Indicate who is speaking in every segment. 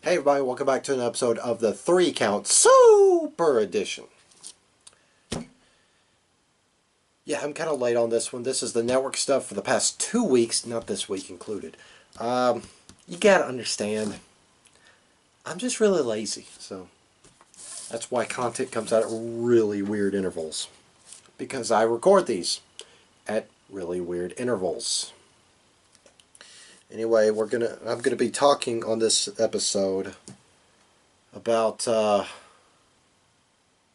Speaker 1: Hey everybody, welcome back to an episode of the 3 Count Super Edition. Yeah, I'm kind of late on this one. This is the network stuff for the past 2 weeks, not this week included. You gotta understand, I'm just really lazy, so that's why content comes out at really weird intervals. Because I record these at really weird intervals. Anyway, I'm gonna be talking on this episode about the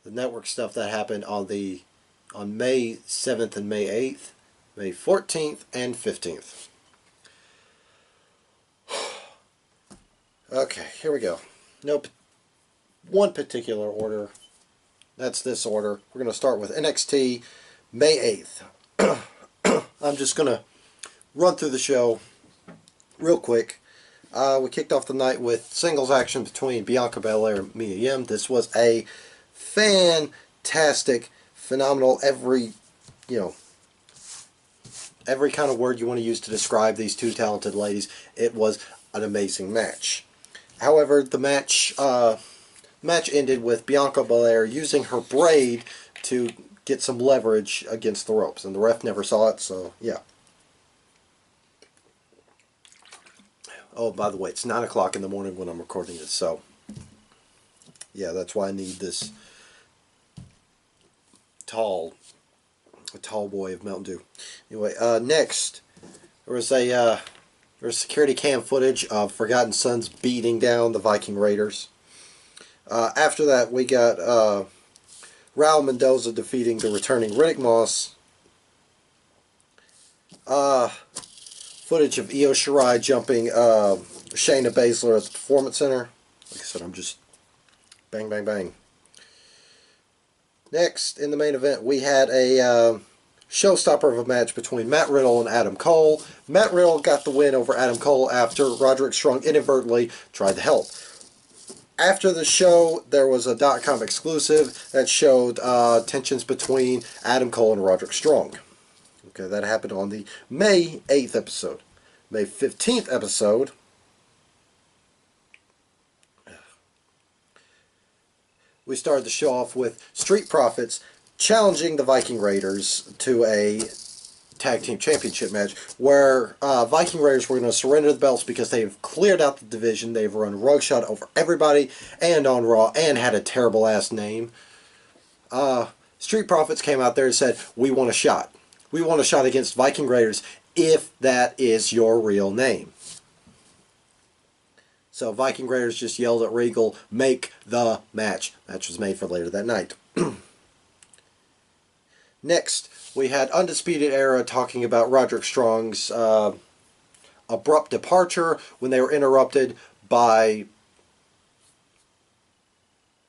Speaker 1: network stuff that happened on May 7th and May 8th, May 14th and 15th. Okay, here we go. Nope. One particular order. That's this order. We're going to start with NXT May 8th. I'm just going to run through the show real quick. We kicked off the night with singles action between Bianca Belair and Mia Yim. This was a fantastic, phenomenal, every kind of word you want to use to describe these two talented ladies. It was an amazing match. However, the match ended with Bianca Belair using her braid to get some leverage against the ropes, and the ref never saw it, so yeah. Oh, by the way, it's 9 o'clock in the morning when I'm recording this, so yeah, that's why I need this tall boy of Mountain Dew. Anyway, next, there was security cam footage of Forgotten Sons beating down the Viking Raiders. After that, we got Raul Mendoza defeating the returning Riddick Moss. Footage of Io Shirai jumping Shayna Baszler at the Performance Center. Like I said, I'm just bang, bang, bang. Next, in the main event, we had a showstopper of a match between Matt Riddle and Adam Cole. Matt Riddle got the win over Adam Cole after Roderick Strong inadvertently tried to help. After the show, there was a .com exclusive that showed tensions between Adam Cole and Roderick Strong. Okay, that happened on the May 8th episode. May 15th episode, we started the show off with Street Profits challenging the Viking Raiders to a tag team championship match where Viking Raiders were going to surrender the belts because they've cleared out the division. They've run roughshod over everybody and on Raw and had a terrible ass name. Street Profits came out there and said, we want a shot. We want a shot against Viking Raiders if that is your real name. So Viking Raiders just yelled at Regal, make the match. Match was made for later that night. Next, we had Undisputed Era talking about Roderick Strong's abrupt departure when they were interrupted by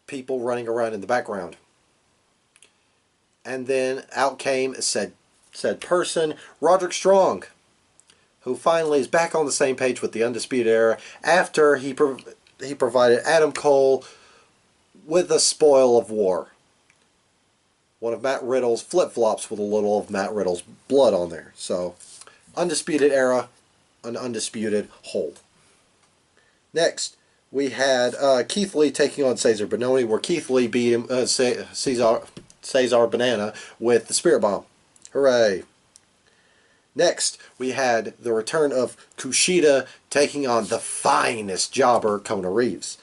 Speaker 1: people running around in the background. And then out came said person, Roderick Strong, who finally is back on the same page with the Undisputed Era after he provided Adam Cole with a spoil of war. One of Matt Riddle's flip-flops with a little of Matt Riddle's blood on there. So, Undisputed Era, an undisputed hold. Next, we had Keith Lee taking on Cesar Bononi, where Keith Lee beat him, Cesar Banana with the Spirit Bomb. Hooray! Next, we had the return of Kushida taking on the finest jobber, Kona Reeves.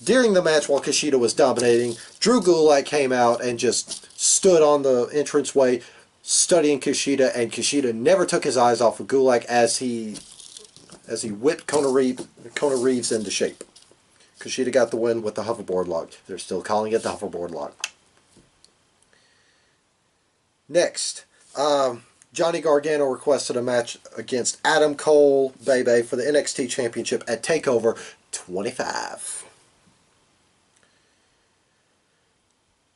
Speaker 1: During the match, while Kushida was dominating, Drew Gulak came out and just stood on the entranceway studying Kushida, and Kushida never took his eyes off of Gulak as he whipped Kona Reeves into shape. Kushida got the win with the hoverboard lock. They're still calling it the hoverboard lock. Next, Johnny Gargano requested a match against Adam Cole, Bebe, for the NXT Championship at TakeOver 25.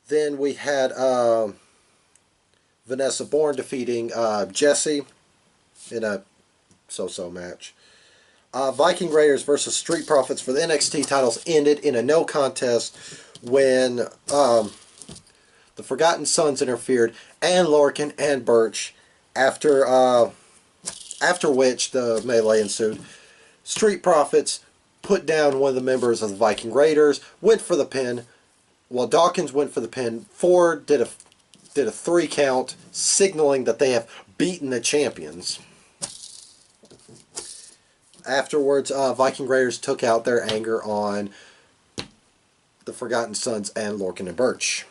Speaker 1: Then we had Vanessa Bourne defeating Jessie in a so-so match. Viking Raiders versus Street Profits for the NXT titles ended in a no contest when the Forgotten Sons interfered, and Lorcan and Birch, after which the melee ensued. Street Profits put down one of the members of the Viking Raiders, went for the pin. While Dawkins went for the pin, Ford did a 3 count, signaling that they have beaten the champions. Afterwards, Viking Raiders took out their anger on the Forgotten Sons and Lorcan and Birch.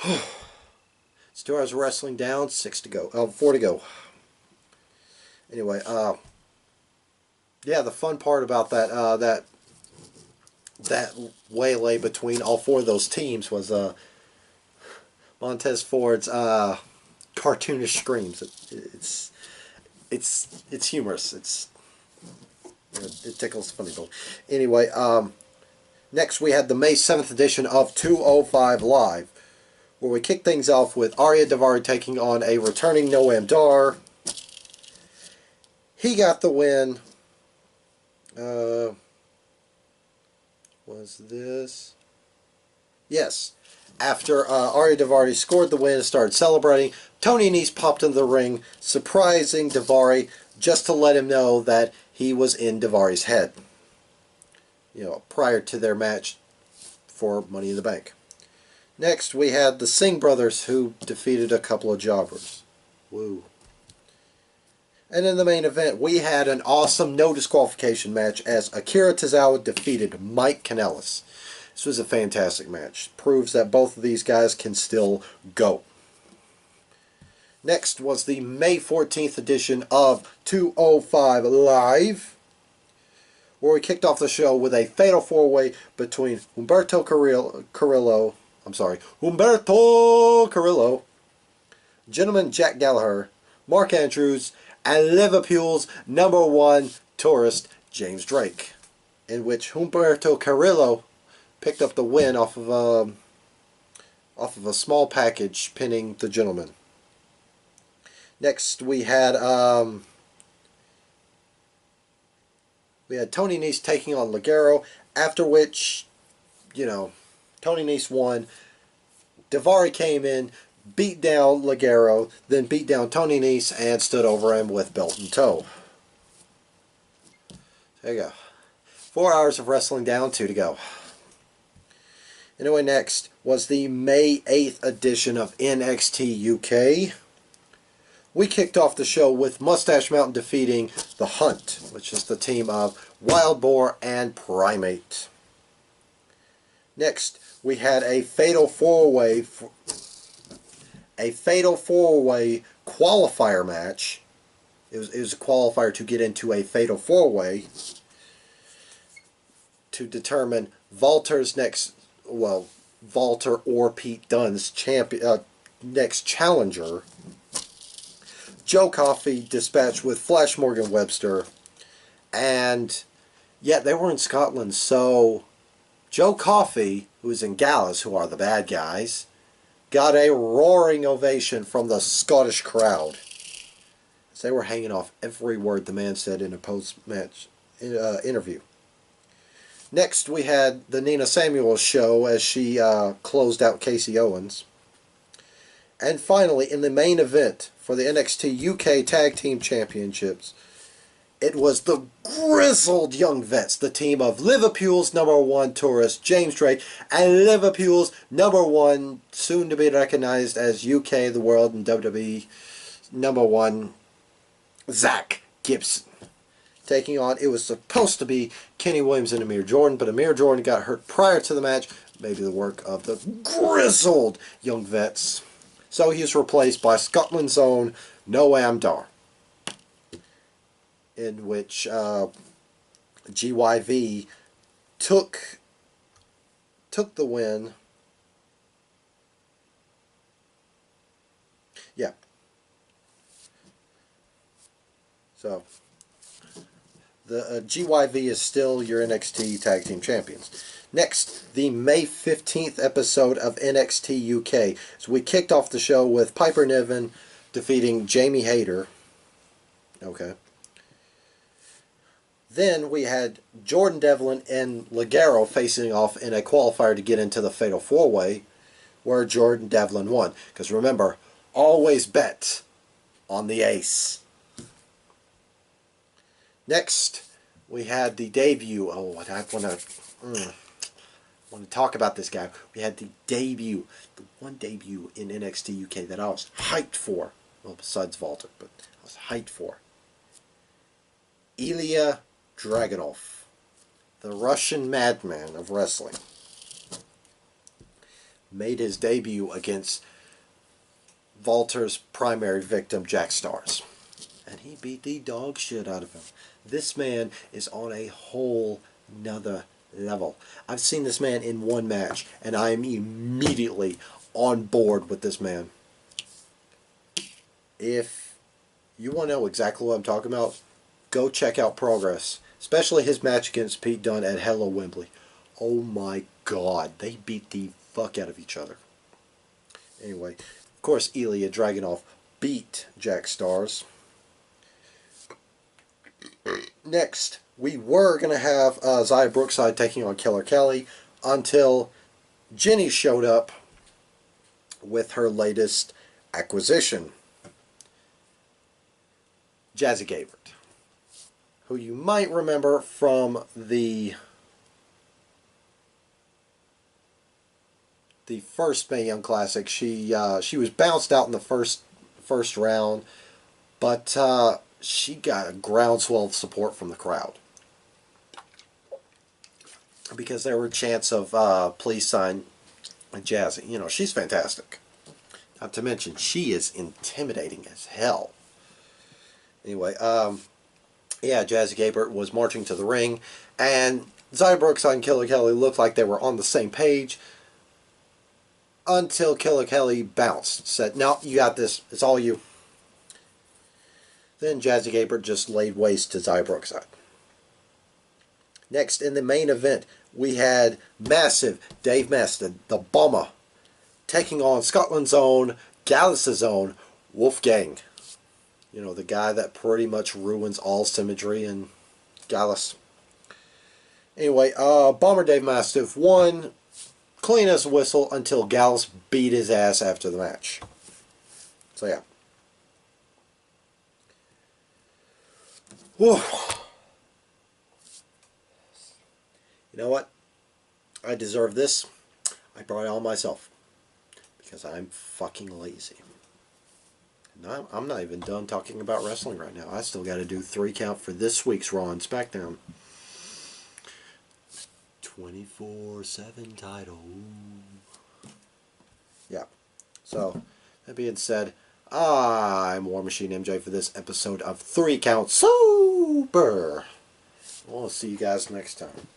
Speaker 1: It's 2 hours of wrestling down, 4 to go. Anyway, yeah, the fun part about that waylay between all 4 of those teams was Montez Ford's cartoonish screams. It's humorous. It tickles funny bone. Anyway, next we had the May 7th edition of 205 Live, where we kicked things off with Arya Daivari taking on a returning Noam Dar. He got the win. Was this? Yes. After Arya Daivari scored the win and started celebrating, Tony Nese popped into the ring, surprising Daivari just to let him know that he was in Daivari's head. You know, prior to their match for Money in the Bank. Next, we had the Singh brothers, who defeated a couple of jobbers. Woo. And in the main event, we had an awesome no disqualification match as Akira Tozawa defeated Mike Kanellis. This was a fantastic match. Proves that both of these guys can still go. Next was the May 14th edition of 205 Live, where we kicked off the show with a fatal 4-way between Humberto Carrillo, Gentleman Jack Gallagher, Mark Andrews, and Liverpool's #1 tourist, James Drake, in which Humberto Carrillo picked up the win off of a small package, pinning the Gentleman. Next we had Tony Nese taking on Ligero, after which, you know, Tony Nese won. Daivari came in, beat down Ligero, then beat down Tony Nese and stood over him with belt in tow. There you go. 4 hours of wrestling down, 2 to go. Anyway, next was the May 8th edition of NXT UK. We kicked off the show with Mustache Mountain defeating The Hunt, which is the team of Wild Boar and Primate. Next, we had a fatal 4-way qualifier match. It was a qualifier to get into a fatal 4-way to determine Walter's Walter or Pete Dunne's next challenger. Joe Coffey dispatched with Flash Morgan Webster, and yeah, they were in Scotland, so Joe Coffey, who's in Gallus, who are the bad guys, got a roaring ovation from the Scottish crowd, as they were hanging off every word the man said in a post-match interview. Next, we had the Nina Samuels show as she closed out Casey Owens. And finally, in the main event for the NXT UK Tag Team Championships, it was the grizzled young vets, the team of Liverpool's #1 tourist, James Drake, and Liverpool's #1, soon to be recognized as UK, the world, and WWE #1, Zach Gibson. Taking on, it was supposed to be Kenny Williams and Amir Jordan, but Amir Jordan got hurt prior to the match, maybe the work of the grizzled young vets. So he was replaced by Scotland's own Noam Dar, in which GYV took the win. Yeah. So the GYV is still your NXT Tag Team Champions. Next, the May 15th episode of NXT UK. So we kicked off the show with Piper Niven defeating Jamie Hayter. Okay. Then we had Jordan Devlin and Ligero facing off in a qualifier to get into the Fatal 4-Way, where Jordan Devlin won. Because remember, always bet on the ace. Next, We had the debut. Oh, I want to talk about this guy. We had the debut, the one debut in NXT UK that I was hyped for. Well, besides Walter, but I was hyped for. Ilya Dragunov, the Russian madman of wrestling, made his debut against Walter's primary victim, Jack Stars. And he beat the dog shit out of him. This man is on a whole nother level. I've seen this man in one match, and I am immediately on board with this man. If you want to know exactly what I'm talking about, go check out Progress, especially his match against Pete Dunne at Hello Wembley. Oh my God, they beat the fuck out of each other. Anyway, of course, Ilya Dragunov beat Jack Stars. Next, we were going to have Xia Brookside taking on Killer Kelly until Jenny showed up with her latest acquisition, Jazzy Gabert, who you might remember from the first Mae Young Classic. She was bounced out in the first round, but she got a groundswell of support from the crowd because there were chants of please sign Jazzy. You know, she's fantastic. Not to mention, she is intimidating as hell. Anyway, yeah, Jazzy Gabert was marching to the ring, and Xia Brookside and Killer Kelly looked like they were on the same page until Killer Kelly bounced. Said, no, you got this. It's all you. Then Jazzy Gabert just laid waste to Xia Brookside. Next, in the main event, we had massive Dave Maston, the Bomber, taking on Scotland's own, Gallus' own, Wolfgang. You know, the guy that pretty much ruins all symmetry in Gallus. Anyway, Bomber Dave Mastiff won clean as a whistle until Gallus beat his ass after the match. So, yeah. Whew. You know what? I deserve this. I brought it on myself. Because I'm fucking lazy. No, I'm not even done talking about wrestling right now. I still got to do 3 count for this week's Raw and SmackDown. 24/7 title. Yeah. So, that being said, I'm War Machine M.J. for this episode of 3 Count Super. We'll see you guys next time.